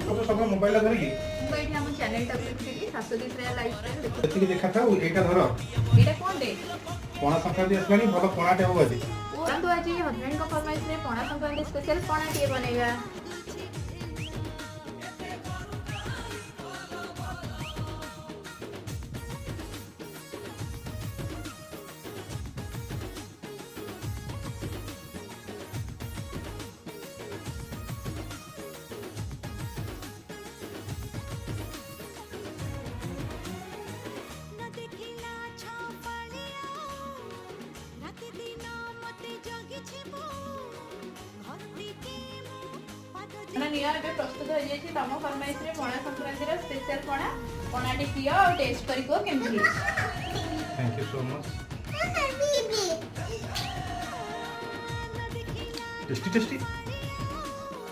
तो सब मोबाइल धर की ମୁଁ ଏଇଠି ଆମ ଚ୍ୟାନେଲଟା ଦେଖିଥିଲି ଶାଶୁଦୀ ପ୍ରିୟା ଲାଇଫଷ୍ଟାଇଲ ଦେଖୁଥିଲି। ଏତିକି ଦେଖା ଥାଉ ଏଇଟା ଧର ଏଇଟା କ'ଣ ଡେ? ପଣା ସଂକ୍ରାନ୍ତି ଆସିଲାଣି ଭଲ ପଣାଟେ ହବ ଆଜି। ଚାଲନ୍ତୁ ଆଜି ହଜବେଣ୍ଡଙ୍କ ଫରମାଇଶରେ ପଣା ସଂକ୍ରାନ୍ତି ସ୍ପେଶାଲ ପଣାଟିଏ ବନେଇବା। ନିଅ ଏବେ ପ୍ରସ୍ତୁତ ହୋଇଯାଇଛି ତମ ଫରମାଇଶରେ ପଣା ସଂକ୍ରାନ୍ତିର ସ୍ପେଶାଲ ପଣା। ପଣାଟି ପିଅ ଆଉ ଟେଷ୍ଟ କରି କୁହ କେମିତି ହେଇଛି। Thank you so much. Tasty tasty.